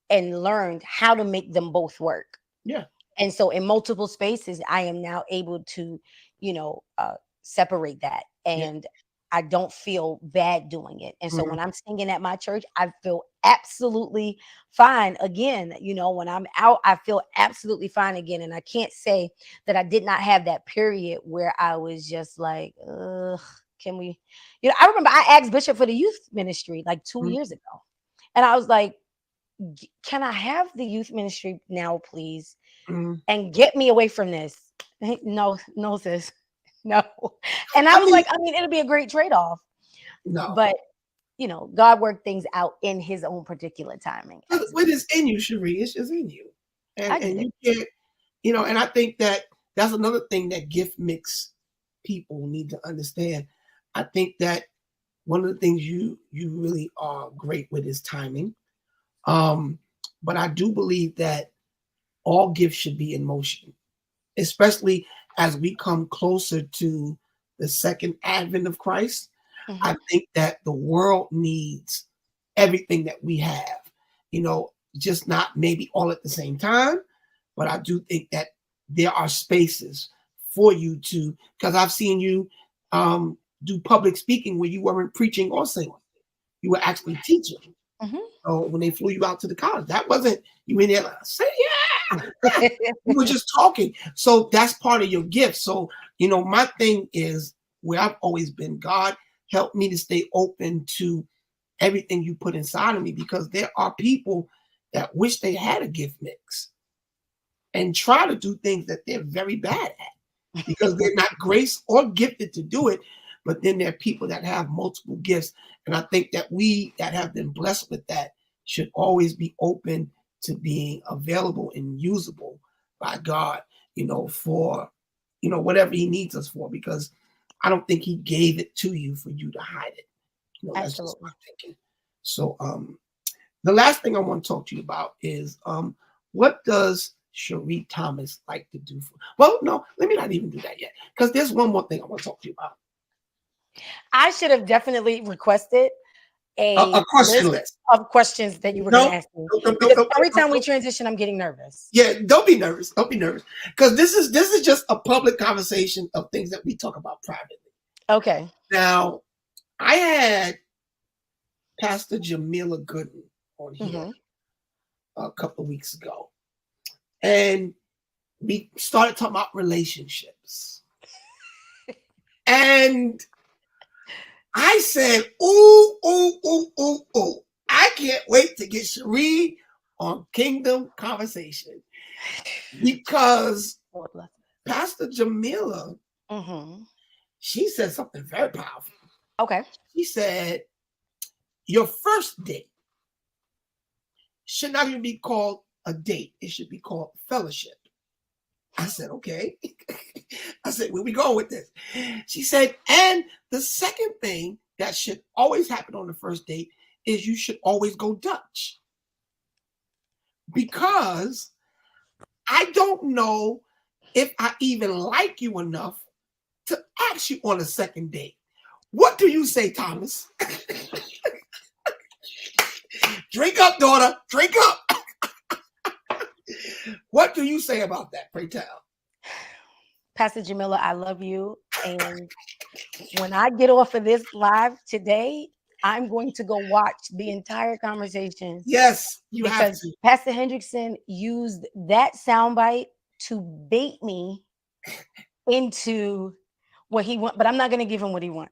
and learned how to make them both work. Yeah. And so in multiple spaces, I am now able to, you know, uh, separate that. Yeah. And I don't feel bad doing it. And so Mhm. when I'm singing at my church, I feel absolutely fine again. When I'm out, I feel absolutely fine again. And I can't say that I did not have that period where I was just like, ugh, can we, I remember I asked Bishop for the youth ministry like 2 years ago. And I was like, can I have the youth ministry now, please? Mhm. And get me away from this. No, no, sis. No. And I I was mean, like, it'll be a great trade-off. no. But God worked things out in his own particular timing as What well. is in you, Sheree, it's just in you. I get And it. you can't, and I think that that's another thing that gift mix people need to understand. I think that one of the things you really are great with is timing. Um, but I do believe that all gifts should be in motion, especially as we come closer to the second advent of Christ. I Mhm. think that the world needs everything that we have, just not maybe all at the same time, but I do think that there are spaces for you to, because I've seen you do public speaking where you weren't preaching or singing, you were actually teaching. Mhm. So when they flew you out to the college, that wasn't you in there like, say yeah, you were just talking. So that's part of your gift. So, my thing is where I've always been, God help me to stay open to everything you put inside of me because there are people that wish they had a gift mix and try to do things that they're very bad at because they're not graced or gifted to do it. But then there are people that have multiple gifts. And I think that we that have been blessed with that should always be open to being available and usable by God, for, whatever he needs us for, because I don't think he gave it to you for you to hide it. That's just my Absolutely. thinking. So the last thing I want to talk to you about is what does Sheree Thomas like to do for? Well, no, let me not even do that yet, because there's one more thing I want to talk to you about. I should have definitely requested A a question list list. of questions that you were going No, to ask me no, no, no, because no, every no, time we no. transition, I'm getting nervous. Yeah, don't be nervous. Don't be nervous, because this is just a public conversation of things that we talk about privately. Okay. Now, I had Pastor Jamila Gooden on here Hmm. a couple of weeks ago, and we started talking about relationships. And I said, ooh, ooh, ooh, ooh, ooh. I can't wait to get Sheree on Kingdom Conversation because Lord bless. Pastor Jamila, Hmm. she said something very powerful. Okay. She said, your first date should not even be called a date. It should be called fellowship. I said, okay. I said, where we going with this? She said, and the second thing that should always happen on the first date is you should always go Dutch. Because I don't know if I even like you enough to ask you on a second date. What do you say, Thomas? Drink up, daughter. Drink up. What do you say about that, pray tell? Pastor Jamila, I love you. And when I get off of this live today, I'm going to go watch the entire conversation Yes, you have because to. Pastor Hendrickson used that soundbite to bait me into what he wants, but I'm not going to give him what he wants.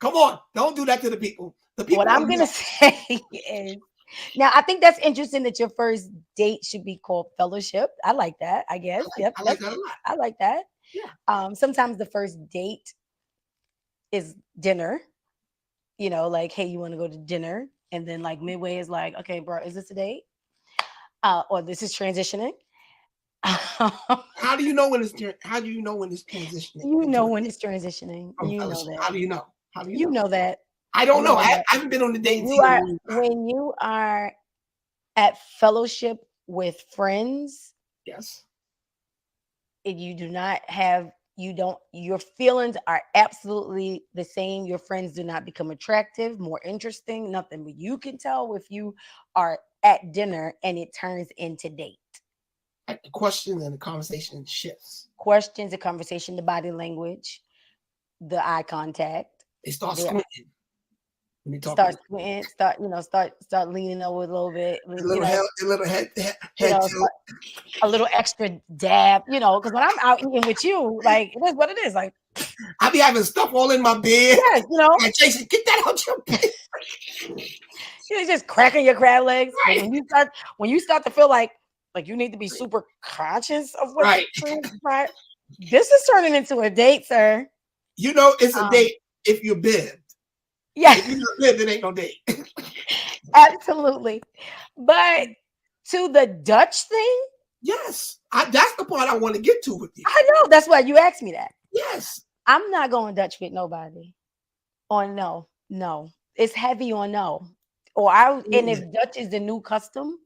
Come on, don't do that to the people. The What people I'm want going to to know. say is now, I think that's interesting that your first date should be called fellowship. I like that, I guess. Yep, I like that's that a lot. I like that. Yeah. Sometimes the first date is dinner, like, hey, you want to go to dinner? And then like midway is like, okay, bro, is this a date? Or this is transitioning. How do you know when it's how do you know when it's transitioning You into know a when date it's transitioning. from You know fellowship? that. How do you know? How do you You know? know that. I don't You know. know that. I haven't been on the When dating you scene in a are long time. when you are at fellowship with friends, Yes. and you do not have you don't your feelings are absolutely the same. Your friends do not become attractive, more interesting, nothing. But you can tell if you are at dinner and it turns into date. The question and the conversation shifts. Questions, the conversation, the body language, the eye contact. They start They squinting when they talk start about squinting, start leaning over a little bit, the little head tilt. a little extra dab, because when I'm out eating with you, like it is what it is. Like, I be having stuff all in my bed. yes, Like Jason, get that out your bed. you're just cracking your crab legs. But Right. when you start to feel like you need to be super conscious of what's Right. transpired, this is turning into a date, sir. You know it's a Um, date if you're bibbed. yeah, If you're not bibbed, it ain't no date. absolutely. But to the Dutch thing, Yes. That's the part I want to get to with you. I know that's why you asked me that. Yes. I'm not going Dutch with nobody on no, no. It's heavy on no. And if Mm. Dutch is the new custom,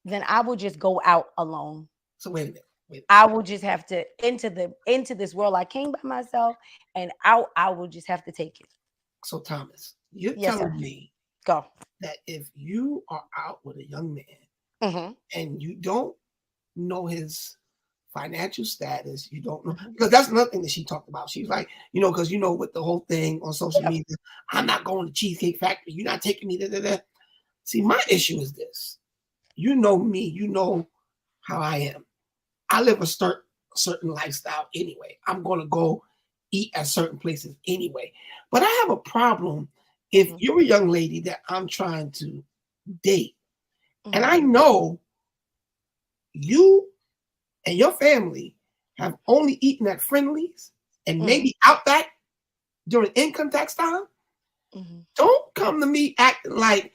then I will just go out alone. So wait a minute. Wait. I will just have to into this world. I came by myself, and out I will just have to take it. So Thomas, you're Yes, sir. telling me Go. that if you are out with a young man Mm-hmm. and you don't know his financial status, you don't know, Mm-hmm. because that's another thing that she talked about. She's like, because with the whole thing on social Yeah. media, I'm not going to Cheesecake Factory. You're not taking me. Da, da, da. See, my issue is this. You know me. You know how I am. I live a certain lifestyle anyway. I'm going to go eat at certain places anyway. But I have a problem if Mm-hmm. you're a young lady that I'm trying to date, and Mm-hmm. I know you and your family have only eaten at Friendlies and Mm-hmm. maybe Outback during income tax time. Mm-hmm. Don't come to me acting like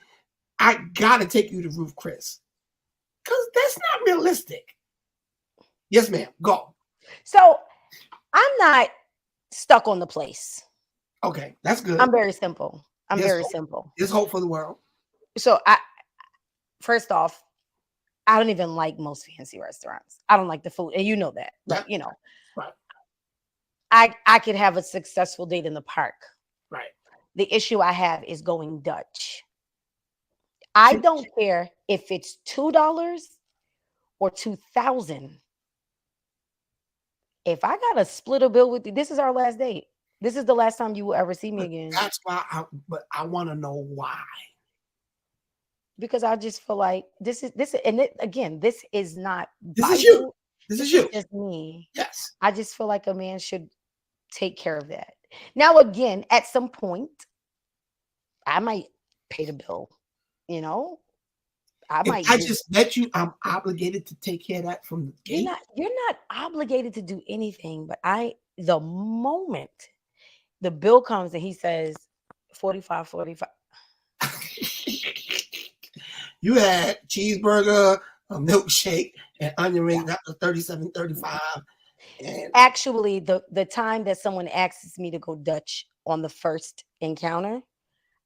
I gotta take you to Ruth Chris, because that's not realistic. Yes, ma'am. Go. So I'm not stuck on the place. Okay, that's good. I'm very simple. I'm There's very hope. simple. There's hope for the world. So first off, I don't even like most fancy restaurants. I don't like the food, and you know that. Like, That right, I could have a successful date in the park. right. The issue I have is going Dutch. I don't care if it's $2 or 2,000. If I got to split a bill with you, this is our last date. This is the last time you will ever see me But again. that's why. But I want to know why. Because I just feel like again, this is not This is you. Bible. This is This is you. just me. Yes. I just feel like a man should take care of that. Now, again, at some point, I might pay the bill. You know, I If might I just just met you, I'm obligated to take care of that from the you're gate. not you're not obligated to do anything, but the moment the bill comes and he says 45, 45. You had cheeseburger, a milkshake, and onion Yeah. rings. That was 37.35. And Actually, the time that someone asks me to go Dutch on the first encounter,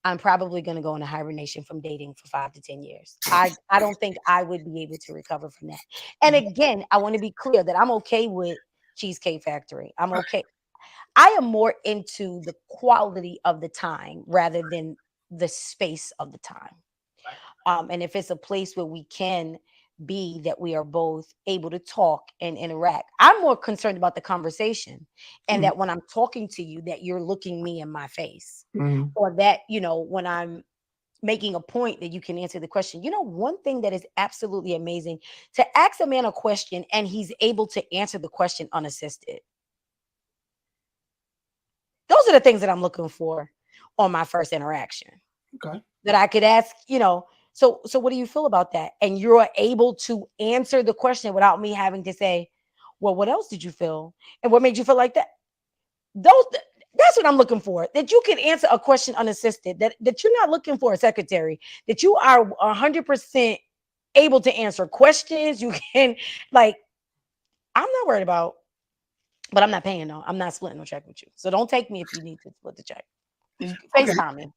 I'm probably going to go into hibernation from dating for 5 to 10 years. I don't think I would be able to recover from that. And again, I want to be clear that I'm okay with Cheesecake Factory. I'm okay. I am more into the quality of the time rather than the space of the time. And if it's a place where we can B, that we are both able to talk and interact. I'm more concerned about the conversation, and Mhm. that when I'm talking to you, that you're looking me in my face, Mhm. or that, when I'm making a point, that you can answer the question. One thing that is absolutely amazing, to ask a man a question and he's able to answer the question unassisted. Those are the things that I'm looking for on my first interaction. Okay. That I could ask, so what do you feel about that? And you're able to answer the question without me having to say, well, what else did you feel? And what made you feel like that? Those that's what I'm looking for. That you can answer a question unassisted, that you're not looking for a secretary, that you are 100% able to answer questions. You can, like, I'm not worried about, but I'm not paying, no. I'm not splitting no check with you. So don't take me if you need to split the check. Okay. FaceTime me.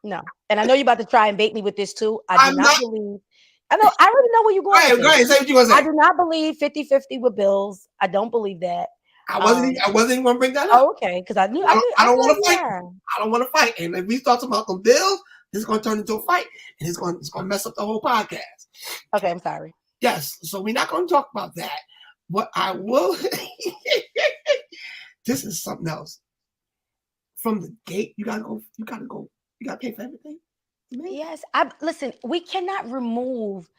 No. And I know you're about to try and bait me with this too. I do I'm not not. believe, I already know where you're Go going with ahead. Go this. ahead. Say what you want to I say. do not believe 50-50 with bills. I don't believe that. I wasn't. I wasn't even going to bring that up. Oh, okay. Because I knew, I don't. I I don't know, want to fight. yeah. I don't want to fight. And if we start talking about them bills, this is going to turn into a fight, and it's going to mess up the whole podcast. Okay, I'm sorry. Yes. So we're not going to talk about that. What I will. This is something else. From the gate, you gotta go. You gotta go. You gotta pay for everything. Yes. Listen, we cannot remove,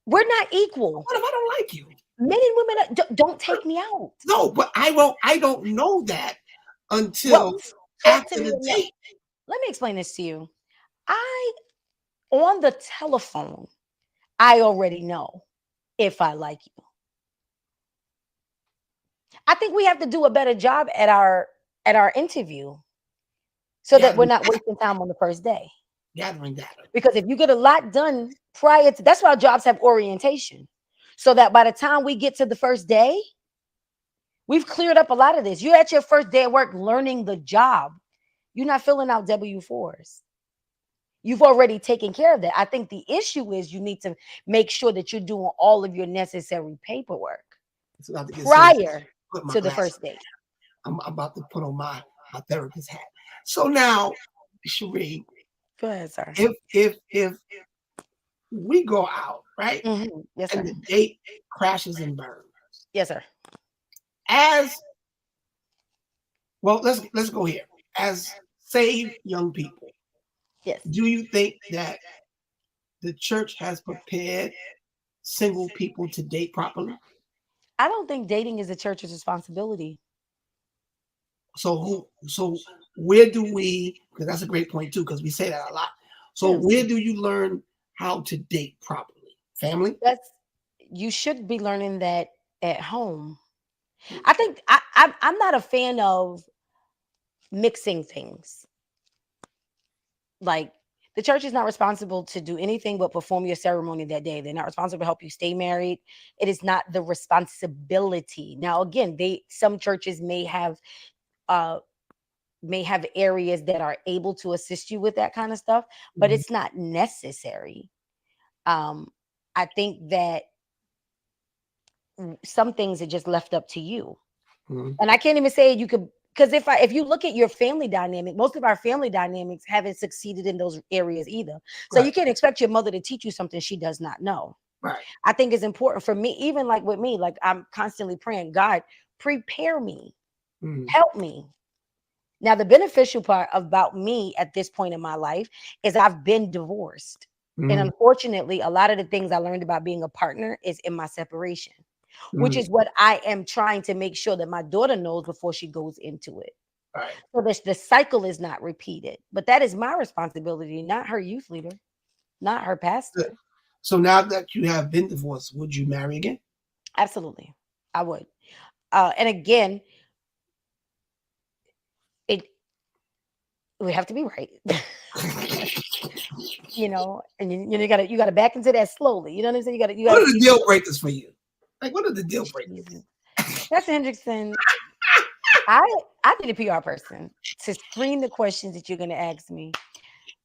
we're not equal. What if I don't like you? Men and women don't take me out. No, but I won't. I don't know that Well, until talk to after me the enough. date. Let me explain this to you. On the telephone, I already know if I like you. I think we have to do a better job at our interview, so that we're Gathering, not wasting time on the first day. gathering data. Because if you get a lot done prior to, that's why jobs have orientation. So that by the time we get to the first day, we've cleared up a lot of this. You're at your first day at work learning the job. You're not filling out W-4s. You've already taken care of that. I think the issue is you need to make sure that you're doing all of your necessary paperwork It's about to get serious. prior Put my to the glasses. first date. I'm about to put on my therapist hat. So now, Sheree, Go ahead, sir. if we go out, right, Yes, and sir. the date crashes and burns, Yes, sir. as well, let's go here. As saved young people, Yes. do you think that the church has prepared single people to date properly? I don't think dating is the church's responsibility. So where do we? Because that's a great point too, because we say that a lot. So Yeah. where do you learn how to date properly? Family? You should be learning that at home. I think I'm not a fan of mixing things. Like, the church is not responsible to do anything but perform your ceremony that day. They're not responsible to help you stay married. It is not the responsibility. Now, again, some churches uh may have areas that are able to assist you with that kind of stuff, but Mhm. it's not necessary. Um, I think that some things are just left up to you. Mhm. And I can't even say you could, because if you look at your family dynamic, most of our family dynamics haven't succeeded in those areas either. So you Right. can't expect your mother to teach you something she does not know. Right. I think it's important for me, even like with me, like I'm constantly praying, God, prepare me, Mhm. help me. Now, the beneficial part about me at this point in my life is I've been divorced. And Mhm. unfortunately, a lot of the things I learned about being a partner is in my separation, which Mhm. is what I am trying to make sure that my daughter knows before she goes into it. Right. So that the cycle is not repeated. But that is my responsibility, not her youth leader, not her pastor. Good. So now that you have been divorced, would you marry again? Absolutely. I would. And again, it would have to be right. And you gotta back into that slowly. You know what I'm saying? You What gotta are the keep deal breakers for you? Like, what are the deal breakers? Jesus. Pastor Hendrickson, I I need a PR person to screen the questions that you're gonna ask me.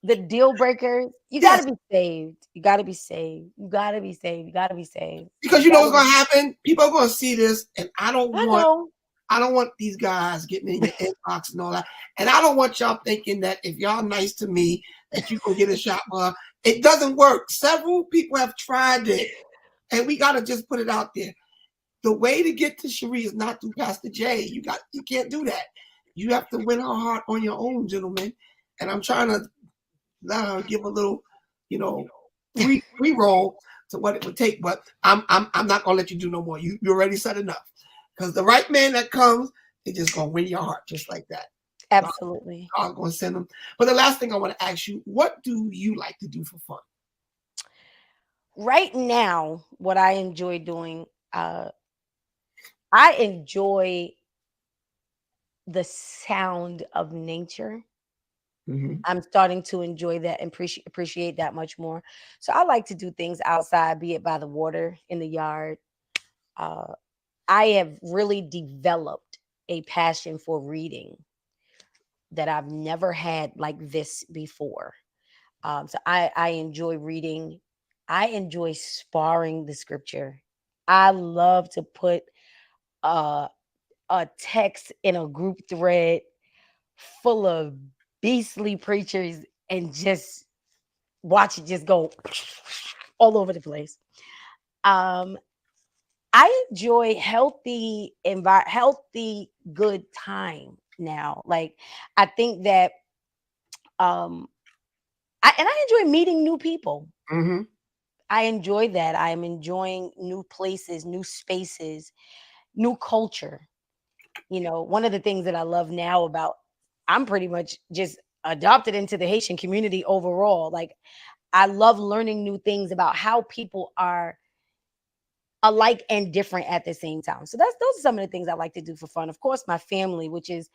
The deal breakers, you Yes, gotta be saved. You gotta be saved. You gotta be saved. You gotta be saved. because You you know gotta what's gonna be, happen. People are gonna see this, and I know. I don't want these guys getting in your inbox and all that. And I don't want y'all thinking that if y'all nice to me, that you can get a shot. It doesn't work. Several people have tried it, and we got to just put it out there. The way to get to Sheree is not through Pastor J. You can't do that. You have to win her heart on your own, gentlemen. And I'm trying to let her give a little, free roll to what it would take. But I'm not gonna let you do no more. You already said enough. Because the right man that comes, they're just gonna win your heart just like that. Absolutely. I'm gonna send them. But the last thing I want to ask you, what do you like to do for fun? Right now, what I enjoy doing, I enjoy the sound of nature. Mm-hmm. I'm starting to enjoy that and appreciate that much more. So I like to do things outside, be it by the water, in the yard. Uh, I have really developed a passion for reading that I've never had like this before. So I enjoy reading. I enjoy sparring the scripture. I love to put uh, a text in a group thread full of beastly preachers and just watch it just go all over the place. Um, I enjoy healthy, good time now. Like I think that um, I enjoy meeting new people. Mm-hmm. I enjoy that. I am enjoying new places, new spaces, new culture. One of the things that I love now about I'm pretty much just adopted into the Haitian community overall. Like I love learning new things about how people are alike and different at the same time. So those are some of the things I like to do for fun. Of course, my family, which is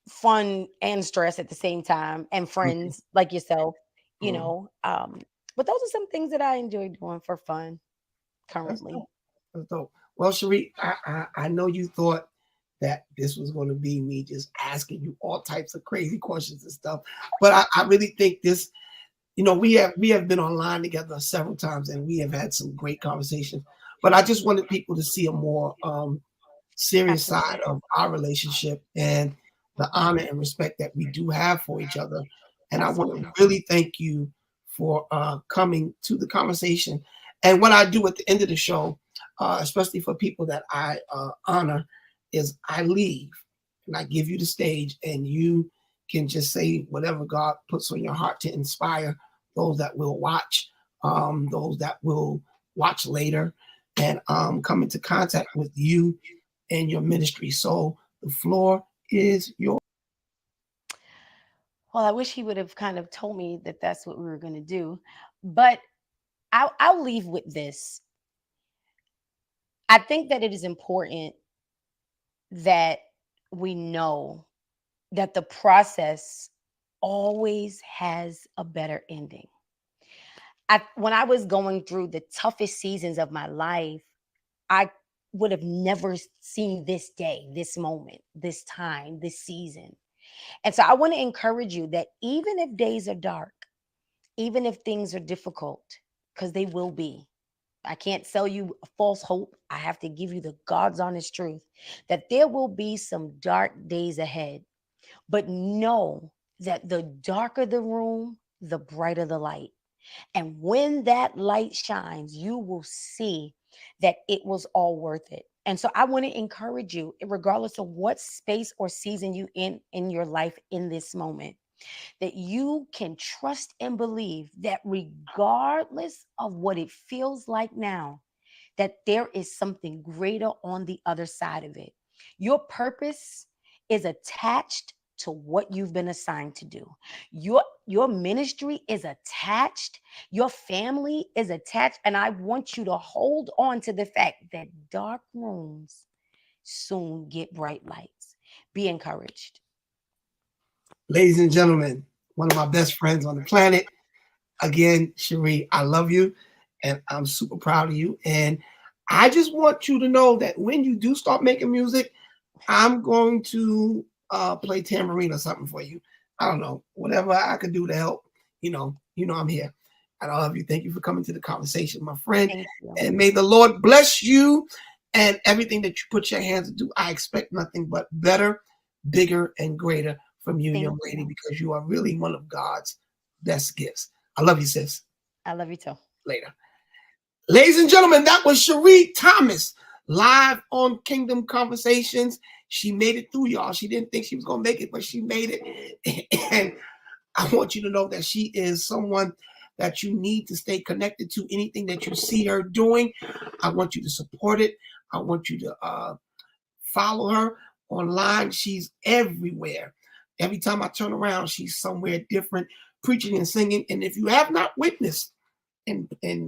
fun and stress at the same time, and Mm-hmm. friends like yourself, you Mm-hmm. know. But those are some things that I enjoy doing for fun That's currently. dope. That's dope. Well, Sheree, I know you thought that this was going to be me just asking you all types of crazy questions and stuff, but I really think this. We have been online together several times, and we have had some great conversations. But I just wanted people to see a more serious Absolutely. side of our relationship and the honor and respect that we do have for each other. And I want to Absolutely. really thank you for coming to the conversation. And what I do at the end of the show, especially for people that I honor, is I leave and I give you the stage, and you can just say whatever God puts on your heart to inspire those that will watch, those that will watch later, and come into contact with you and your ministry. So the floor is yours. Well, I wish he would have kind of told me that that's what we were going to do, but I'll leave with this. I think that it is important that we know that the process always has a better ending. When I was going through the toughest seasons of my life, I would have never seen this day, this moment, this time, this season. And so I want to encourage you that even if days are dark, even if things are difficult, because they will be, I can't sell you a false hope. I have to give you the God's honest truth that there will be some dark days ahead. But know that the darker the room, the brighter the light. And when that light shines, you will see that it was all worth it. And so I want to encourage you, regardless of what space or season you in your life in this moment, that you can trust and believe that regardless of what it feels like now, that there is something greater on the other side of it. Your purpose is attached to what you've been assigned to do. Your ministry is attached, your family is attached, and I want you to hold on to the fact that dark rooms soon get bright lights. Be encouraged. Ladies and gentlemen, one of my best friends on the planet. Again, Sheree, I love you and I'm super proud of you. And I just want you to know that when you do start making music, I'm going to play tambourine or something for you. I don't know, whatever I can do to help. I'm here. And I love you. Thank you for coming to the conversation, my friend. Thank you. And may the Lord bless you and everything that you put your hands to do. I expect nothing but better, bigger, and greater from you, Thank young lady, you. because you are really one of God's best gifts. I love you, sis. I love you too. Later. Ladies and gentlemen, that was Sheree Thomas live on Kingdom Conversations. She made it through, y'all. She didn't think she was going to make it, but she made it. And I want you to know that she is someone that you need to stay connected to. Anything that you see her doing, I want you to support it. I want you to follow her online. She's everywhere. Every time I turn around, she's somewhere different, preaching and singing. And if you have not witnessed and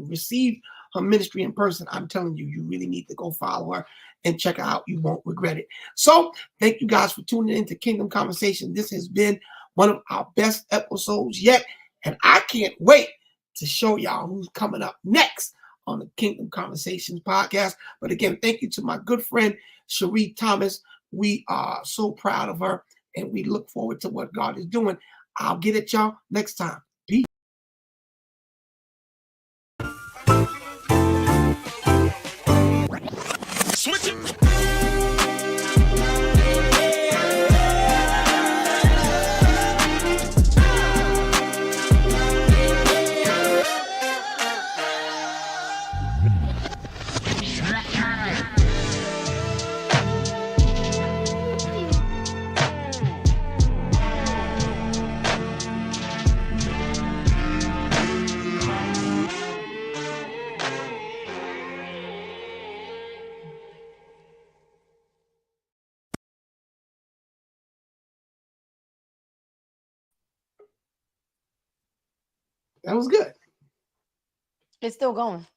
received her ministry in person, I'm telling you, you really need to go follow her and check her out. You won't regret it. So thank you guys for tuning into Kingdom Conversation. This has been one of our best episodes yet. And I can't wait to show y'all who's coming up next on the Kingdom Conversations podcast. But again, thank you to my good friend, Sheree Thomas. We are so proud of her and we look forward to what God is doing. I'll get at y'all next time. Peace. Switch it. That was good. It's still going.